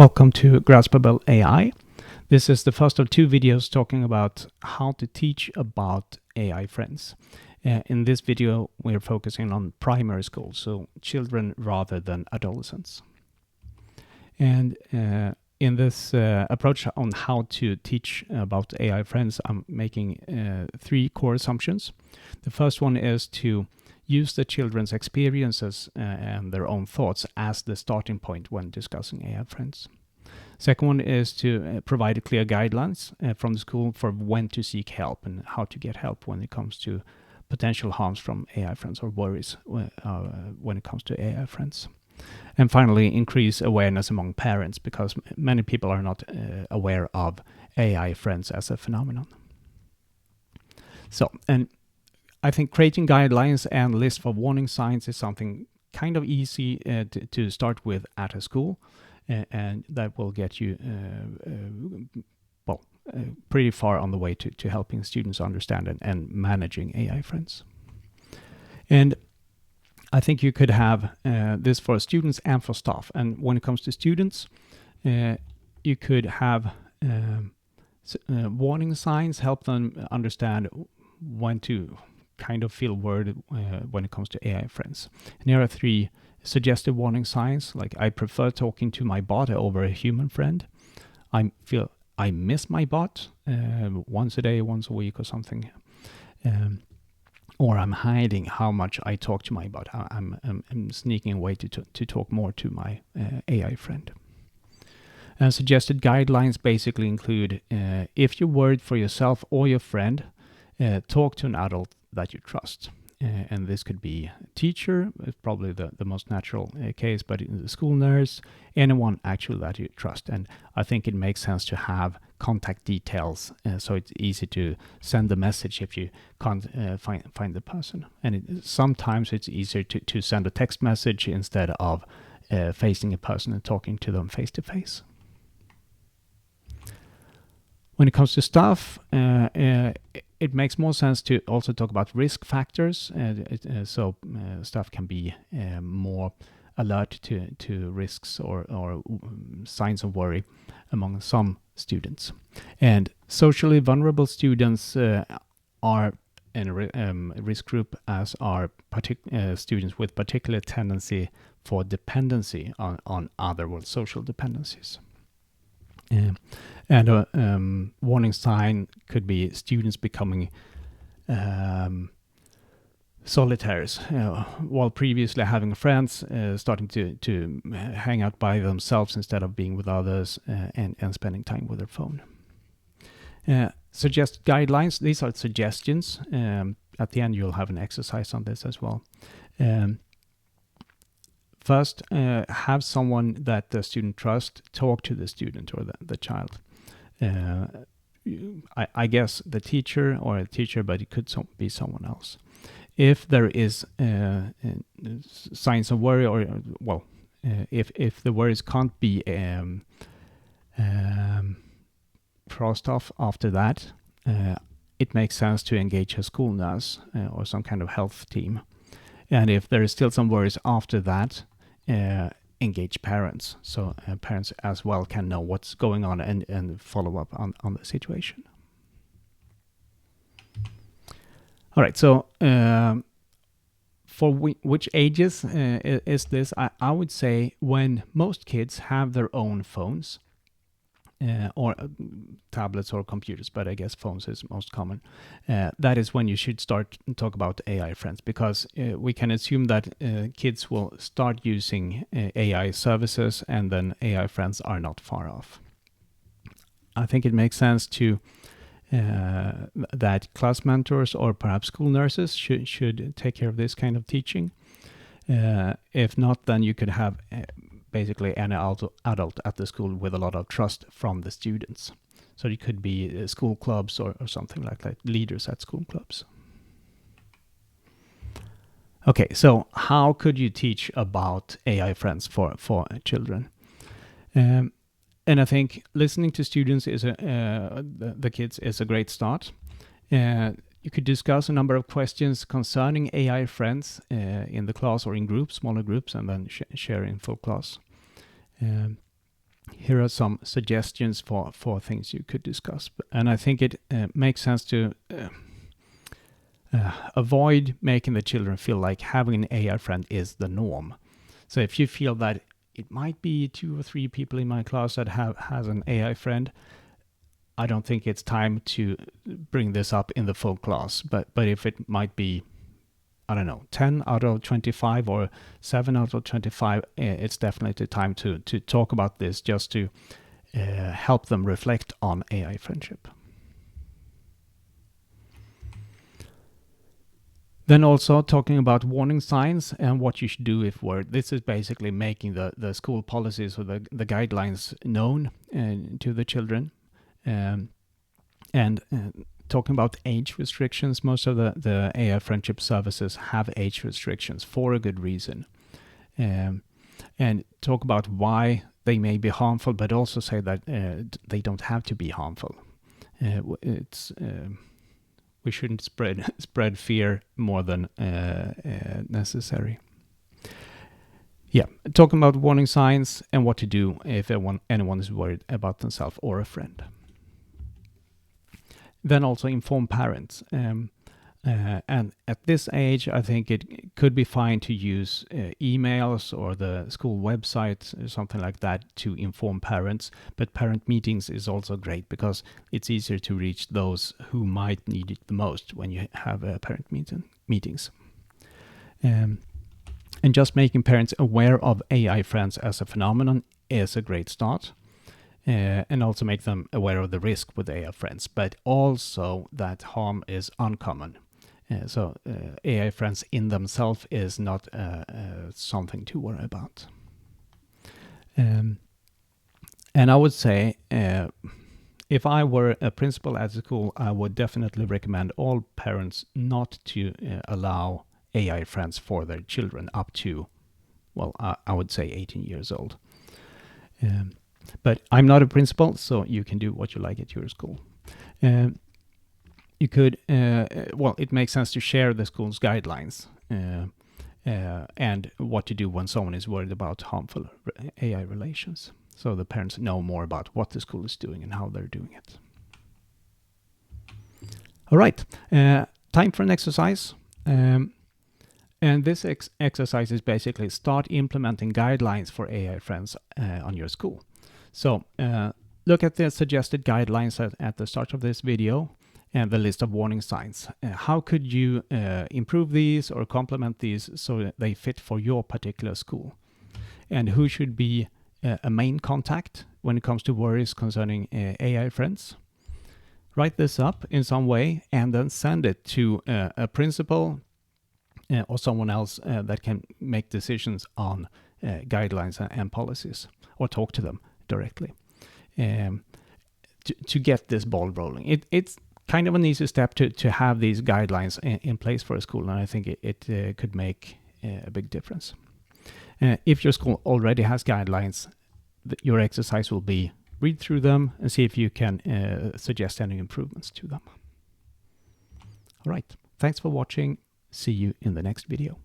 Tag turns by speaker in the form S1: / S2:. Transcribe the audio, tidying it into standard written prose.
S1: Welcome to Graspable AI. This is the first of two videos talking about how to teach about AI friends. In this video, we're focusing on primary school, so children rather than adolescents. And in this approach on how to teach about AI friends, I'm making three core assumptions. The first one is to use the children's experiences and their own thoughts as the starting point when discussing AI friends. Second one is to provide clear guidelines from the school for when to seek help and how to get help when it comes to potential harms from AI friends or worries when it comes to AI friends. And finally, increase awareness among parents because many people are not aware of AI friends as a phenomenon. So, and I think creating guidelines and lists for warning signs is something kind of easy to start with at a school, and that will get you pretty far on the way to helping students understand and managing AI friends. And I think you could have this for students and for staff. And when it comes to students, you could have warning signs, help them understand when to kind of feel worried when it comes to AI friends. And here are three suggested warning signs, like I prefer talking to my bot over a human friend. I feel I miss my bot once a day, once a week or something. Or I'm hiding how much I talk to my bot. I'm sneaking away to talk more to my AI friend. And suggested guidelines basically include if you're worried for yourself or your friend, talk to an adult that you trust. And this could be a teacher, it's probably the most natural case, but the school nurse, anyone actually that you trust. And I think it makes sense to have contact details so it's easy to send a message if you can't find the person. And sometimes it's easier to send a text message instead of facing a person and talking to them face to face. When it comes to staff, it makes more sense to also talk about risk factors, so staff can be more alert to risks or signs of worry among some students. And socially vulnerable students are in a risk group, as are students with particular tendency for dependency on other social dependencies. And a warning sign could be students becoming solitaires, while previously having friends, starting to hang out by themselves instead of being with others and spending time with their phone. Suggest guidelines. These are suggestions. At the end, you'll have an exercise on this as well. First, have someone that the student trusts talk to the student or the child. I guess the teacher or a teacher, but it could be someone else. If there is signs of worry, or if the worries can't be crossed off after that, it makes sense to engage a school nurse or some kind of health team. And if there is still some worries after that, engage parents, so parents as well can know what's going on and follow up on the situation. All right, so for which ages is this? I would say when most kids have their own phones or tablets or computers, but I guess phones is most common. That is when you should start to talk about AI friends, because we can assume that kids will start using AI services, and then AI friends are not far off. I think it makes sense to that class mentors or perhaps school nurses should take care of this kind of teaching. If not, then you could have basically any adult at the school with a lot of trust from the students. So it could be school clubs or something like that, leaders at school clubs. Okay, so how could you teach about AI friends for children? And I think listening to students is the kids is a great start. You could discuss a number of questions concerning AI friends in the class or in groups, smaller groups, and then share in full class. here are some suggestions for things you could discuss. And I think it makes sense to avoid making the children feel like having an AI friend is the norm. So if you feel that it might be 2 or 3 people in my class that has an AI friend, I don't think it's time to bring this up in the full class. But if it might be, I don't know, 10 out of 25 or 7 out of 25, it's definitely time to talk about this, just to help them reflect on AI friendship. Then also talking about warning signs and what you should do if worried. This is basically making the school policies or the guidelines known to the children. And talking about age restrictions, most of the AI friendship services have age restrictions for a good reason. And talk about why they may be harmful, but also say that they don't have to be harmful. We shouldn't spread fear more than necessary. Yeah, talking about warning signs and what to do if anyone is worried about themselves or a friend. Then also inform parents. And at this age, I think it could be fine to use emails or the school website or something like that to inform parents. But parent meetings is also great because it's easier to reach those who might need it the most when you have parent meetings. And just making parents aware of AI friends as a phenomenon is a great start. And also make them aware of the risk with AI friends, but also that harm is uncommon. So AI friends in themselves is not something to worry about. And I would say, if I were a principal at the school, I would definitely recommend all parents not to allow AI friends for their children up to, well, I would say 18 years old. But I'm not a principal, so you can do what you like at your school. You could, well, it makes sense to share the school's guidelines and what to do when someone is worried about harmful AI relations. So the parents know more about what the school is doing and how they're doing it. All right, time for an exercise. And this exercise is basically start implementing guidelines for AI friends on your school. So look at the suggested guidelines at the start of this video and the list of warning signs. How could you improve these or complement these so that they fit for your particular school? And who should be a main contact when it comes to worries concerning AI friends? Write this up in some way and then send it to a principal or someone else that can make decisions on guidelines and policies, or talk to them directly to get this ball rolling. It's kind of an easy step to have these guidelines in place for a school, and I think it could make a big difference. If your school already has guidelines, your exercise will be read through them and see if you can suggest any improvements to them. All right, thanks for watching. See you in the next video.